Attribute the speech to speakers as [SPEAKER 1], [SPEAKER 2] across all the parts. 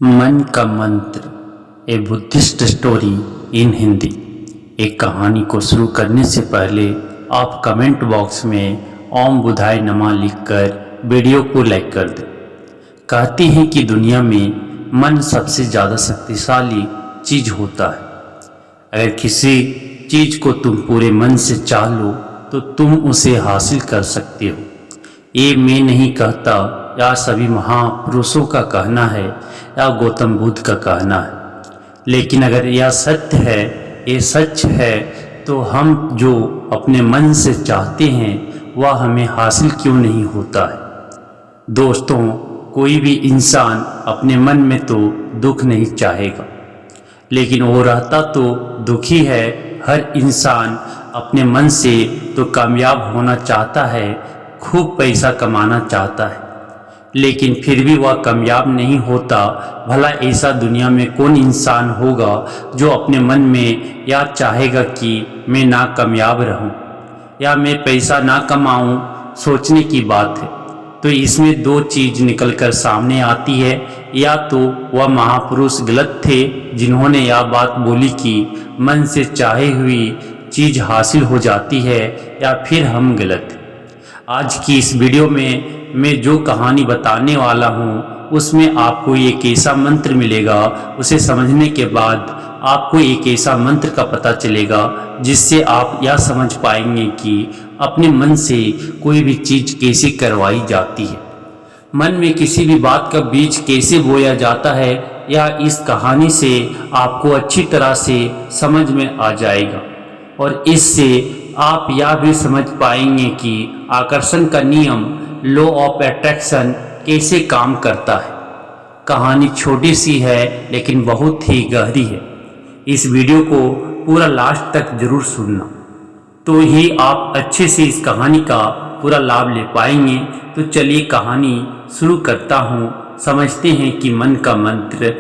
[SPEAKER 1] मन का मंत्र, ए बुद्धिस्ट स्टोरी इन हिंदी। एक कहानी को शुरू करने से पहले आप कमेंट बॉक्स में ओम बुद्धाय नमः लिखकर वीडियो को लाइक कर दें। कहते हैं कि दुनिया में मन सबसे ज़्यादा शक्तिशाली चीज़ होता है। अगर किसी चीज़ को तुम पूरे मन से चाह लो तो तुम उसे हासिल कर सकते हो। ये मैं नहीं कहता, या सभी महापुरुषों का कहना है, या गौतम बुद्ध का कहना है। लेकिन अगर यह सत्य है, ये सच है, तो हम जो अपने मन से चाहते हैं वह हमें हासिल क्यों नहीं होता है। दोस्तों, कोई भी इंसान अपने मन में तो दुख नहीं चाहेगा, लेकिन वो रहता तो दुखी है। हर इंसान अपने मन से तो कामयाब होना चाहता है, खूब पैसा कमाना चाहता है, लेकिन फिर भी वह कामयाब नहीं होता। भला ऐसा दुनिया में कौन इंसान होगा जो अपने मन में या चाहेगा कि मैं ना कामयाब रहूं या मैं पैसा ना कमाऊं। सोचने की बात है। तो इसमें दो चीज़ निकलकर सामने आती है, या तो वह महापुरुष गलत थे जिन्होंने यह बात बोली कि मन से चाहे हुई चीज़ हासिल हो जाती है, या फिर हम गलत। आज की इस वीडियो में मैं जो कहानी बताने वाला हूँ उसमें आपको एक ऐसा मंत्र मिलेगा। उसे समझने के बाद आपको एक ऐसा मंत्र का पता चलेगा जिससे आप यह समझ पाएंगे कि अपने मन से कोई भी चीज़ कैसे करवाई जाती है। मन में किसी भी बात का बीज कैसे बोया जाता है, यह इस कहानी से आपको अच्छी तरह से समझ में आ जाएगा। और इससे आप यह भी समझ पाएंगे कि आकर्षण का नियम, लॉ ऑफ अट्रैक्शन, कैसे काम करता है। कहानी छोटी सी है लेकिन बहुत ही गहरी है। इस वीडियो को पूरा लास्ट तक जरूर सुनना, तो ही आप अच्छे से इस कहानी का पूरा लाभ ले पाएंगे। तो चलिए कहानी शुरू करता हूँ। समझते हैं कि मन का मंत्र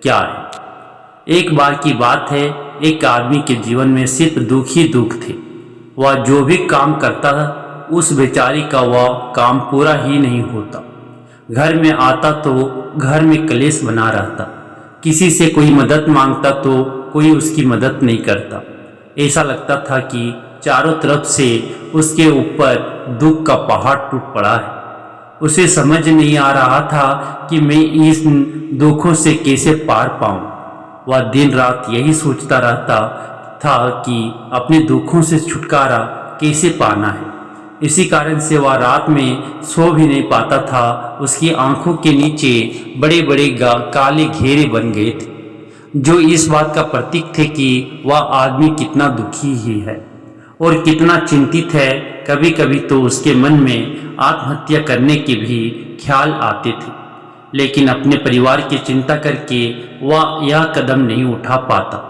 [SPEAKER 1] क्या है। एक बार की बात है, एक आदमी के जीवन में सिर्फ दुख ही दुख थे। वह जो भी काम करता था उस बेचारी का वह काम पूरा ही नहीं होता। घर में आता तो घर में कलेश बना रहता। किसी से कोई मदद मांगता तो कोई उसकी मदद नहीं करता। ऐसा लगता था कि चारों तरफ से उसके ऊपर दुख का पहाड़ टूट पड़ा है। उसे समझ नहीं आ रहा था कि मैं इस दुखों से कैसे पार पाऊं। वह दिन रात यही सोचता रहता था कि अपने दुखों से छुटकारा कैसे पाना है। इसी कारण से वह रात में सो भी नहीं पाता था। उसकी आंखों के नीचे बड़े बड़े काले घेरे बन गए थे, जो इस बात का प्रतीक थे कि वह आदमी कितना दुखी ही है और कितना चिंतित है। कभी कभी तो उसके मन में आत्महत्या करने के भी ख्याल आते थे, लेकिन अपने परिवार की चिंता करके वह यह कदम नहीं उठा पाता।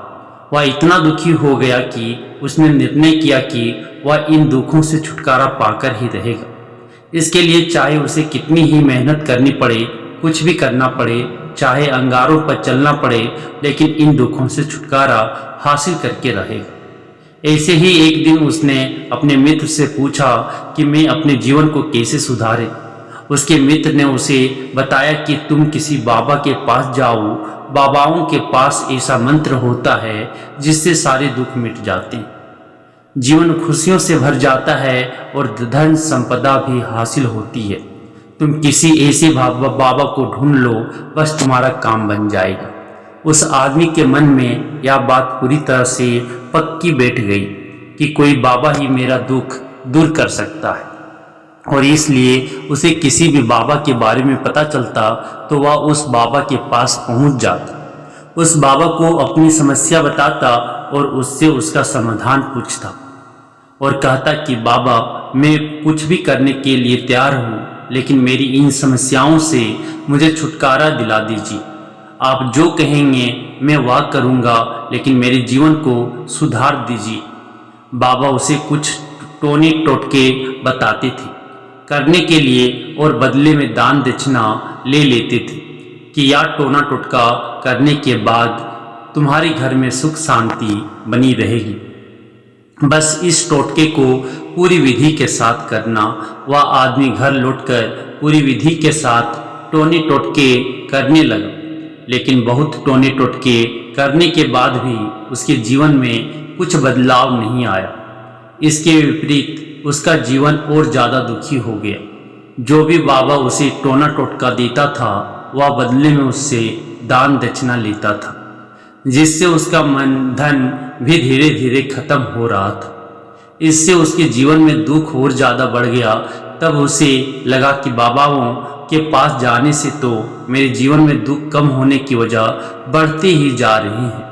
[SPEAKER 1] वह इतना दुखी हो गया कि उसने निर्णय किया कि वह इन दुखों से छुटकारा पाकर ही रहेगा। इसके लिए चाहे उसे कितनी ही मेहनत करनी पड़े, कुछ भी करना पड़े, चाहे अंगारों पर चलना पड़े, लेकिन इन दुखों से छुटकारा हासिल करके रहेगा। ऐसे ही एक दिन उसने अपने मित्र से पूछा कि मैं अपने जीवन को कैसे सुधारे। उसके मित्र ने उसे बताया कि तुम किसी बाबा के पास जाओ। बाबाओं के पास ऐसा मंत्र होता है जिससे सारे दुख मिट जाते हैं, जीवन खुशियों से भर जाता है और धन संपदा भी हासिल होती है। तुम किसी ऐसे बाबा को ढूंढ लो, बस तुम्हारा काम बन जाएगा। उस आदमी के मन में यह बात पूरी तरह से पक्की बैठ गई कि कोई बाबा ही मेरा दुख दूर कर सकता है, और इसलिए उसे किसी भी बाबा के बारे में पता चलता तो वह उस बाबा के पास पहुंच जाता, उस बाबा को अपनी समस्या बताता और उससे उसका समाधान पूछता और कहता कि बाबा, मैं कुछ भी करने के लिए तैयार हूँ, लेकिन मेरी इन समस्याओं से मुझे छुटकारा दिला दीजिए। आप जो कहेंगे मैं वह करूँगा, लेकिन मेरे जीवन को सुधार दीजिए। बाबा उसे कुछ टोने टोटके बताते थे करने के लिए, और बदले में दान दक्षिणा ले लेते थे कि यह टोना टोटका करने के बाद तुम्हारे घर में सुख शांति बनी रहेगी। बस इस टोटके को पूरी विधि के साथ करना। वह आदमी घर लौटकर पूरी विधि के साथ टोने टोटके करने लगा। लेकिन बहुत टोने टोटके करने के बाद भी उसके जीवन में कुछ बदलाव नहीं आया। इसके विपरीत उसका जीवन और ज़्यादा दुखी हो गया। जो भी बाबा उसे टोना टोटका देता था वह बदले में उससे दान दक्षिणा लेता था, जिससे उसका मन धन भी धीरे धीरे खत्म हो रहा था। इससे उसके जीवन में दुख और ज़्यादा बढ़ गया। तब उसे लगा कि बाबाओं के पास जाने से तो मेरे जीवन में दुख कम होने की वजह बढ़ती ही जा रही है,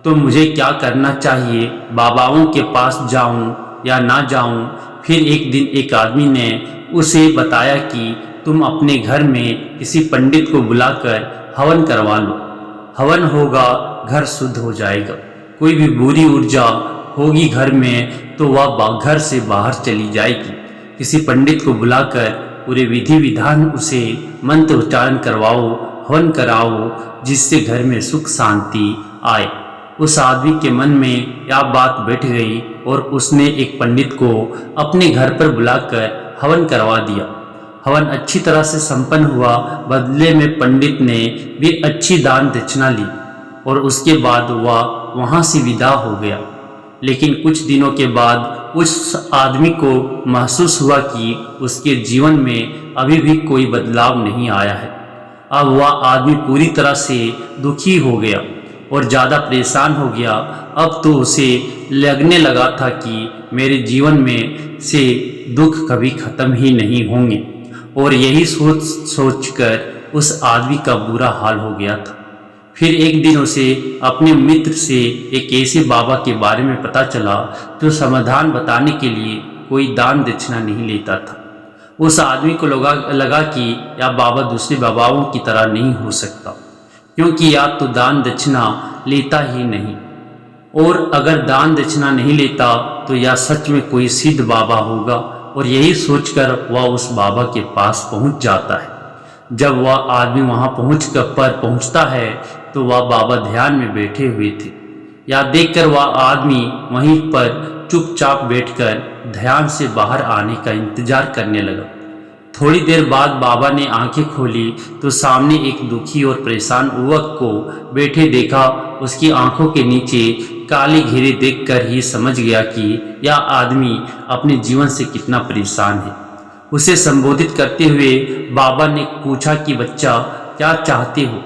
[SPEAKER 1] तो मुझे क्या करना चाहिए, बाबाओं के पास जाऊं या ना जाऊं। फिर एक दिन एक आदमी ने उसे बताया कि तुम अपने घर में किसी पंडित को बुलाकर हवन करवा लो। हवन होगा, घर शुद्ध हो जाएगा। कोई भी बुरी ऊर्जा होगी घर में तो वह घर से बाहर चली जाएगी। किसी पंडित को बुलाकर पूरे विधि विधान उसे मंत्र उच्चारण करवाओ, हवन कराओ, जिससे घर में सुख शांति आए। उस आदमी के मन में यह बात बैठ गई और उसने एक पंडित को अपने घर पर बुलाकर हवन करवा दिया। हवन अच्छी तरह से संपन्न हुआ। बदले में पंडित ने भी अच्छी दान दक्षिणा ली और उसके बाद वह वहाँ से विदा हो गया। लेकिन कुछ दिनों के बाद उस आदमी को महसूस हुआ कि उसके जीवन में अभी भी कोई बदलाव नहीं आया है। अब वह आदमी पूरी तरह से दुखी हो गया और ज़्यादा परेशान हो गया। अब तो उसे लगने लगा था कि मेरे जीवन में से दुख कभी ख़त्म ही नहीं होंगे, और यही सोचकर उस आदमी का बुरा हाल हो गया था। फिर एक दिन उसे अपने मित्र से एक ऐसे बाबा के बारे में पता चला जो समाधान बताने के लिए कोई दान दक्षिणा नहीं लेता था। उस आदमी को लगा कि यह बाबा दूसरे बाबाओं की तरह नहीं हो सकता, क्योंकि या तो दान दक्षिणा लेता ही नहीं, और अगर दान दक्षिणा नहीं लेता तो यह सच में कोई सिद्ध बाबा होगा। और यही सोचकर वह उस बाबा के पास पहुंच जाता है। जब वह आदमी वहां पहुंचता है तो वह बाबा ध्यान में बैठे हुए थे। यह देखकर वह आदमी वहीं पर चुपचाप बैठकर ध्यान से बाहर आने का इंतजार करने लगा। थोड़ी देर बाद बाबा ने आंखें खोली तो सामने एक दुखी और परेशान युवक को बैठे देखा। उसकी आंखों के नीचे काली घेरे देखकर ही समझ गया कि यह आदमी अपने जीवन से कितना परेशान है। उसे संबोधित करते हुए बाबा ने पूछा कि बच्चा, क्या चाहते हो?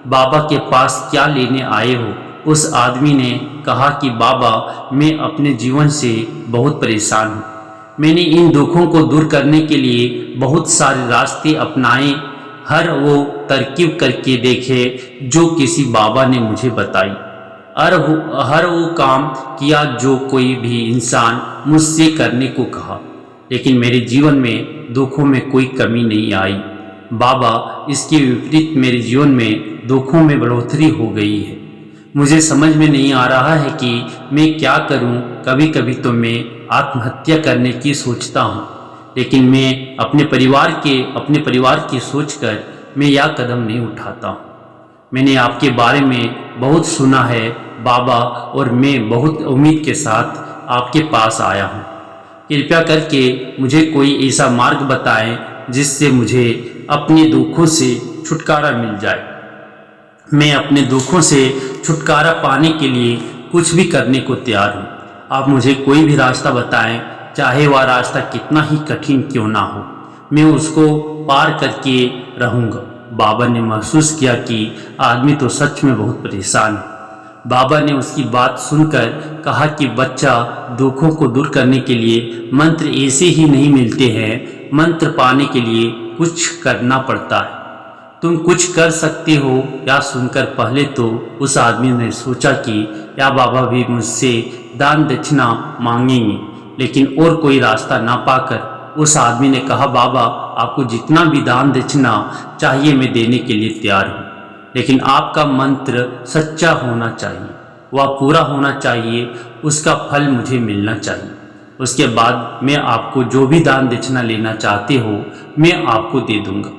[SPEAKER 1] बाबा के पास क्या लेने आए हो? उस आदमी ने कहा कि बाबा, मैं अपने जीवन से बहुत परेशान हूँ। मैंने इन दुखों को दूर करने के लिए बहुत सारे रास्ते अपनाए, हर वो तरकीब करके देखे जो किसी बाबा ने मुझे बताई, हर वो काम किया जो कोई भी इंसान मुझसे करने को कहा, लेकिन मेरे जीवन में दुखों में कोई कमी नहीं आई। बाबा, इसके विपरीत मेरे जीवन में दुखों में बढ़ोतरी हो गई है। मुझे समझ में नहीं आ रहा है कि मैं क्या करूं। कभी कभी तो मैं आत्महत्या करने की सोचता हूं, लेकिन मैं अपने परिवार की सोचकर मैं यह कदम नहीं उठाता हूं। मैंने आपके बारे में बहुत सुना है बाबा, और मैं बहुत उम्मीद के साथ आपके पास आया हूं। कृपया करके मुझे कोई ऐसा मार्ग बताएं जिससे मुझे अपने दुखों से छुटकारा मिल जाए। मैं अपने दुखों से छुटकारा पाने के लिए कुछ भी करने को तैयार हूँ। आप मुझे कोई भी रास्ता बताएं, चाहे वह रास्ता कितना ही कठिन क्यों ना हो, मैं उसको पार करके रहूँगा। बाबा ने महसूस किया कि आदमी तो सच में बहुत परेशान है। बाबा ने उसकी बात सुनकर कहा कि बच्चा, दुखों को दूर करने के लिए मंत्र ऐसे ही नहीं मिलते हैं। मंत्र पाने के लिए कुछ करना पड़ता है। तुम कुछ कर सकते हो? या सुनकर पहले तो उस आदमी ने सोचा कि या बाबा भी मुझसे दान दक्षिणा मांगेंगे, लेकिन और कोई रास्ता ना पाकर उस आदमी ने कहा, बाबा, आपको जितना भी दान दक्षिणा चाहिए मैं देने के लिए तैयार हूँ, लेकिन आपका मंत्र सच्चा होना चाहिए, वह पूरा होना चाहिए, उसका फल मुझे मिलना चाहिए। उसके बाद मैं आपको जो भी दान दक्षिणा लेना चाहते हो मैं आपको दे दूंगा।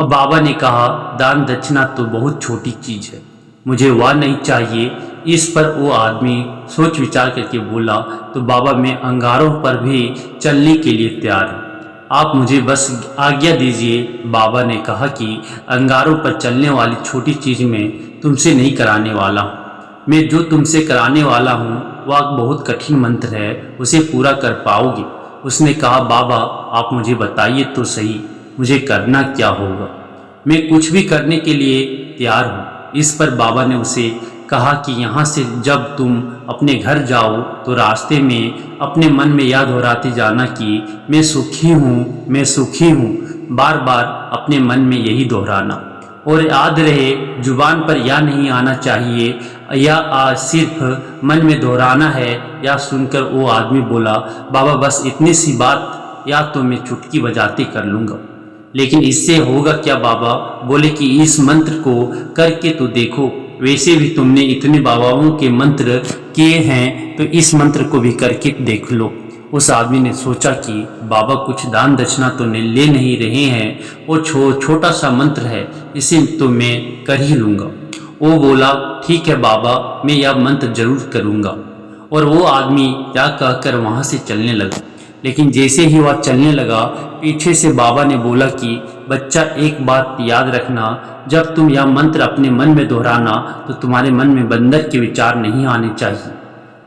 [SPEAKER 1] बाबा ने कहा, दान दक्षिणा तो बहुत छोटी चीज़ है, मुझे वह नहीं चाहिए। इस पर वो आदमी सोच विचार करके बोला, तो बाबा, मैं अंगारों पर भी चलने के लिए तैयार हूँ। आप मुझे बस आज्ञा दीजिए। बाबा ने कहा कि अंगारों पर चलने वाली छोटी चीज़ में तुमसे नहीं कराने वाला हूँ। मैं जो तुमसे कराने वाला हूँ वह बहुत कठिन मंत्र है, उसे पूरा कर पाओगे। उसने कहा, बाबा आप मुझे बताइए तो सही, मुझे करना क्या होगा? मैं कुछ भी करने के लिए तैयार हूँ। इस पर बाबा ने उसे कहा कि यहाँ से जब तुम अपने घर जाओ तो रास्ते में अपने मन में याद दोहराते जाना कि मैं सुखी हूँ, मैं सुखी हूँ। बार बार अपने मन में यही दोहराना, और याद रहे जुबान पर या नहीं आना चाहिए, या सिर्फ मन में दोहराना है। या सुनकर वो आदमी बोला, बाबा बस इतनी सी बात, या तो मैं चुटकी बजाते कर लूँगा। लेकिन इससे होगा क्या बाबा? बोले कि इस मंत्र को करके तो देखो, वैसे भी तुमने इतने बाबाओं के मंत्र किए हैं तो इस मंत्र को भी करके देख लो। उस आदमी ने सोचा कि बाबा कुछ दान दक्षिणा तो ले नहीं रहे हैं, वो छोटा सा मंत्र है, इसे तो मैं कर ही लूँगा। वो बोला, ठीक है बाबा, मैं यह मंत्र जरूर करूँगा। और वो आदमी क्या कहकर वहाँ से चलने लगा। लेकिन जैसे ही वह चलने लगा, पीछे से बाबा ने बोला कि बच्चा एक बात याद रखना, जब तुम यह मंत्र अपने मन में दोहराना तो तुम्हारे मन में बंदर के विचार नहीं आने चाहिए,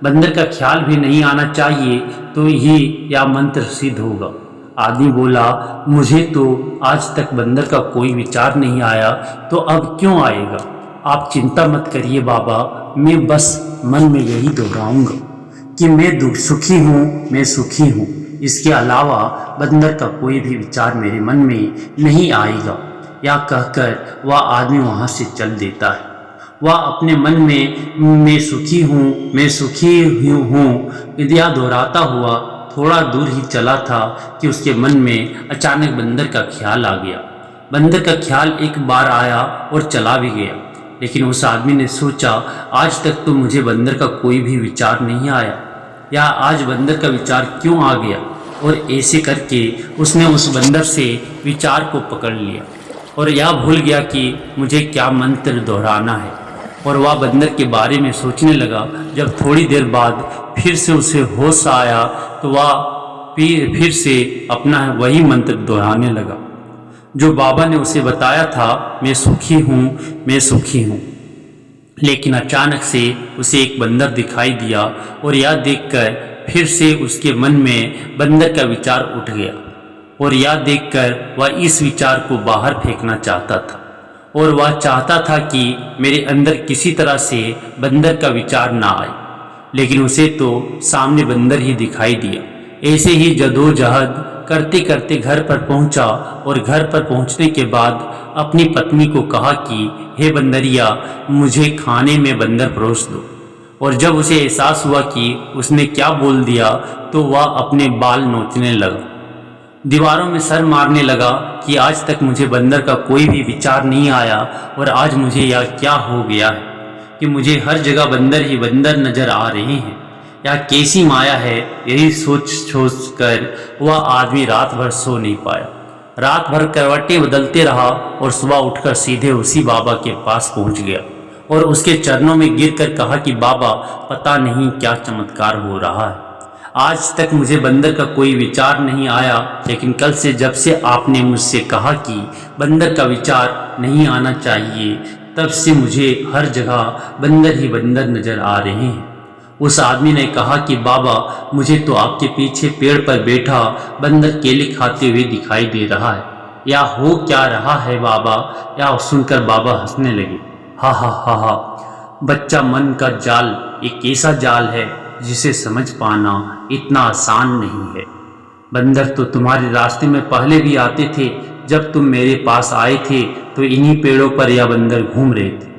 [SPEAKER 1] बंदर का ख्याल भी नहीं आना चाहिए, तो ही यह मंत्र सिद्ध होगा। आदमी बोला, मुझे तो आज तक बंदर का कोई विचार नहीं आया, तो अब क्यों आएगा? आप चिंता मत करिए बाबा, मैं बस मन में यही दोहराऊंगा कि मैं सुखी हूँ, मैं सुखी हूँ। इसके अलावा बंदर का कोई भी विचार मेरे मन में नहीं आएगा। या कहकर वह आदमी वहाँ से चल देता है। वह अपने मन में मैं सुखी हूँ, मैं सुखी हूँ यह दोहराता हुआ थोड़ा दूर ही चला था कि उसके मन में अचानक बंदर का ख्याल आ गया। बंदर का ख्याल एक बार आया और चला भी गया। लेकिन उस आदमी ने सोचा, आज तक तो मुझे बंदर का कोई भी विचार नहीं आया, या आज बंदर का विचार क्यों आ गया? और ऐसे करके उसने उस बंदर से विचार को पकड़ लिया और यह भूल गया कि मुझे क्या मंत्र दोहराना है। और वह बंदर के बारे में सोचने लगा। जब थोड़ी देर बाद फिर से उसे होश आया तो वह फिर से अपना वही मंत्र दोहराने लगा जो बाबा ने उसे बताया था, मैं सुखी हूँ, मैं सुखी हूँ। लेकिन अचानक से उसे एक बंदर दिखाई दिया और यह देखकर फिर से उसके मन में बंदर का विचार उठ गया। और यह देखकर वह इस विचार को बाहर फेंकना चाहता था, और वह चाहता था कि मेरे अंदर किसी तरह से बंदर का विचार ना आए। लेकिन उसे तो सामने बंदर ही दिखाई दिया। ऐसे ही जदोजहद करते करते घर पर पहुंचा, और घर पर पहुंचने के बाद अपनी पत्नी को कहा कि हे बंदरिया, मुझे खाने में बंदर परोस दो। और जब उसे एहसास हुआ कि उसने क्या बोल दिया तो वह अपने बाल नोचने लगा, दीवारों में सर मारने लगा कि आज तक मुझे बंदर का कोई भी विचार नहीं आया, और आज मुझे यह क्या हो गया है कि मुझे हर जगह बंदर ही बंदर नजर आ रहे हैं। यह कैसी माया है? यही सोच सोच कर वह आदमी रात भर सो नहीं पाया। रात भर करवटें बदलते रहा और सुबह उठकर सीधे उसी बाबा के पास पहुंच गया और उसके चरणों में गिरकर कहा कि बाबा, पता नहीं क्या चमत्कार हो रहा है। आज तक मुझे बंदर का कोई विचार नहीं आया, लेकिन कल से जब से आपने मुझसे कहा कि बंदर का विचार नहीं आना चाहिए, तब से मुझे हर जगह बंदर ही बंदर नजर आ रहे हैं। उस आदमी ने कहा कि बाबा, मुझे तो आपके पीछे पेड़ पर बैठा बंदर केले खाते हुए दिखाई दे रहा है। या हो क्या रहा है बाबा? या सुनकर बाबा हंसने लगे। हा हा हा हा, बच्चा, मन का जाल एक ऐसा जाल है जिसे समझ पाना इतना आसान नहीं है। बंदर तो तुम्हारे रास्ते में पहले भी आते थे। जब तुम मेरे पास आए थे तो इन्हीं पेड़ों पर यह बंदर घूम रहे थे,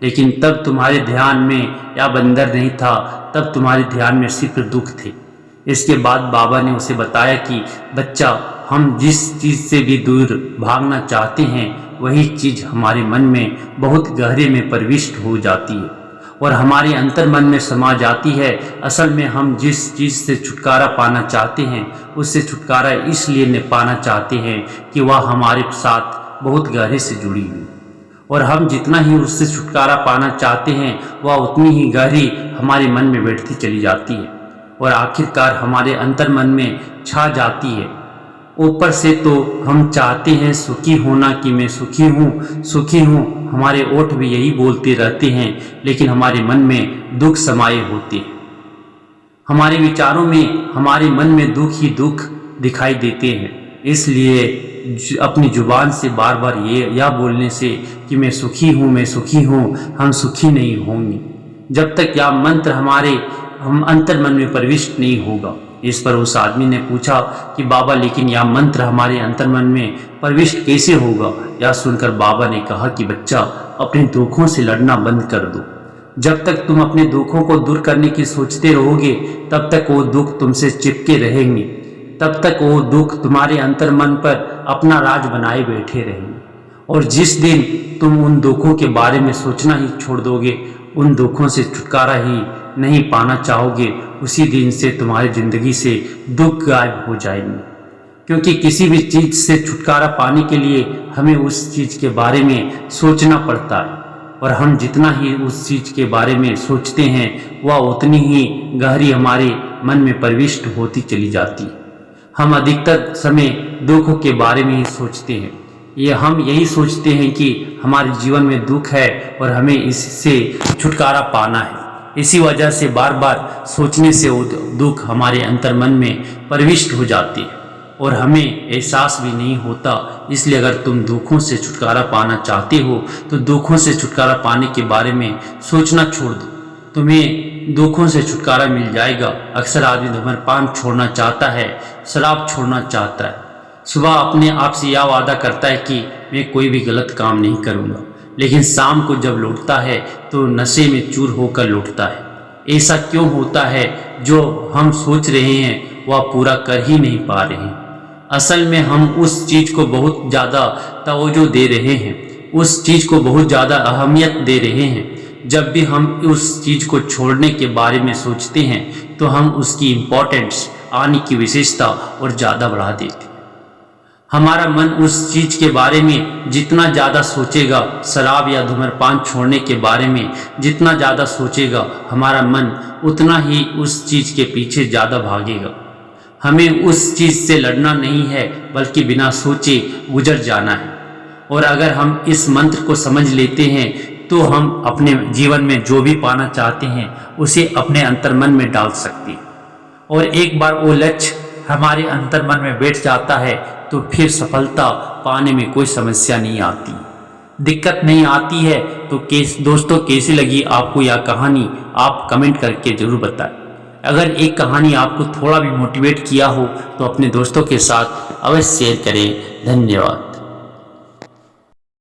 [SPEAKER 1] लेकिन तब तुम्हारे ध्यान में यह बंदर नहीं था, तब तुम्हारे ध्यान में सिर्फ दुख थे। इसके बाद बाबा ने उसे बताया कि बच्चा, हम जिस चीज़ से भी दूर भागना चाहते हैं वही चीज़ हमारे मन में बहुत गहरे में प्रविष्ट हो जाती है और हमारे अंतर मन में समा जाती है। असल में हम जिस चीज़ से छुटकारा पाना चाहते हैं उससे छुटकारा इसलिए न पाना चाहते हैं कि वह हमारे साथ बहुत गहरे से जुड़ी हुई, और हम जितना ही उससे छुटकारा पाना चाहते हैं वह उतनी ही गहरी हमारे मन में बैठती चली जाती है और आखिरकार हमारे अंतर मन में छा जाती है। ऊपर से तो हम चाहते हैं सुखी होना कि मैं सुखी हूँ, हमारे ओठ भी यही बोलते रहते हैं, लेकिन हमारे मन में दुख समाये होते हैं। हमारे विचारों में, हमारे मन में दुख ही दुख दिखाई देते हैं। इसलिए अपनी जुबान से बार बार यह बोलने से कि मैं सुखी हूँ, हम सुखी नहीं होंगे जब तक यह मंत्र हम अंतर मन में प्रविष्ट नहीं होगा। इस पर उस आदमी ने पूछा कि बाबा, लेकिन यह मंत्र हमारे अंतर मन में प्रविष्ट कैसे होगा? यह सुनकर बाबा ने कहा कि बच्चा, अपने दुखों से लड़ना बंद कर दो। जब तक तुम अपने दुखों को दूर करने की सोचते रहोगे, तब तक वो दुख तुमसे चिपके रहेंगे, तब तक वो दुख तुम्हारे अंतर मन पर अपना राज बनाए बैठे रहेंगे। और जिस दिन तुम उन दुखों के बारे में सोचना ही छोड़ दोगे, उन दुखों से छुटकारा ही नहीं पाना चाहोगे, उसी दिन से तुम्हारी जिंदगी से दुख गायब हो जाएंगे। क्योंकि किसी भी चीज़ से छुटकारा पाने के लिए हमें उस चीज़ के बारे में सोचना पड़ता है, और हम जितना ही उस चीज़ के बारे में सोचते हैं, वह उतनी ही गहरी हमारे मन में प्रविष्ट होती चली जाती है। हम अधिकतर समय दुखों के बारे में ही सोचते हैं। हम यही सोचते हैं कि हमारे जीवन में दुख है और हमें इससे छुटकारा पाना है। इसी वजह से बार बार सोचने से वो दुख हमारे अंतर मन में प्रविष्ट हो जाते हैं और हमें एहसास भी नहीं होता। इसलिए अगर तुम दुखों से छुटकारा पाना चाहते हो तो दुखों से छुटकारा पाने के बारे में सोचना छोड़ दो, तुम्हें दुखों से छुटकारा मिल जाएगा। अक्सर आदमी धूम्रपान छोड़ना चाहता है, शराब छोड़ना चाहता है, सुबह अपने आप से यह वादा करता है कि मैं कोई भी गलत काम नहीं करूँगा, लेकिन शाम को जब लौटता है तो नशे में चूर होकर लौटता है। ऐसा क्यों होता है? जो हम सोच रहे हैं वह पूरा कर ही नहीं पा रहे हैं। असल में हम उस चीज़ को बहुत ज़्यादा तवज्जो दे रहे हैं, उस चीज़ को बहुत ज़्यादा अहमियत दे रहे हैं। जब भी हम उस चीज़ को छोड़ने के बारे में सोचते हैं तो हम उसकी इम्पोर्टेंस, आने की विशेषता और ज़्यादा बढ़ा देते हैं। हमारा मन उस चीज़ के बारे में जितना ज़्यादा सोचेगा, शराब या धूम्रपान छोड़ने के बारे में जितना ज़्यादा सोचेगा, हमारा मन उतना ही उस चीज़ के पीछे ज़्यादा भागेगा। हमें उस चीज़ से लड़ना नहीं है, बल्कि बिना सोचे गुजर जाना है। और अगर हम इस मंत्र को समझ लेते हैं तो हम अपने जीवन में जो भी पाना चाहते हैं उसे अपने अंतर्मन में डाल सकते हैं। और एक बार वो लक्ष्य हमारे अंतर्मन में बैठ जाता है तो फिर सफलता पाने में कोई समस्या नहीं आती, दिक्कत नहीं आती है। तो दोस्तों, कैसी लगी आपको यह कहानी? आप कमेंट करके ज़रूर बताएं। अगर एक कहानी आपको थोड़ा भी मोटिवेट किया हो तो अपने दोस्तों के साथ अवश्य शेयर करें। धन्यवाद।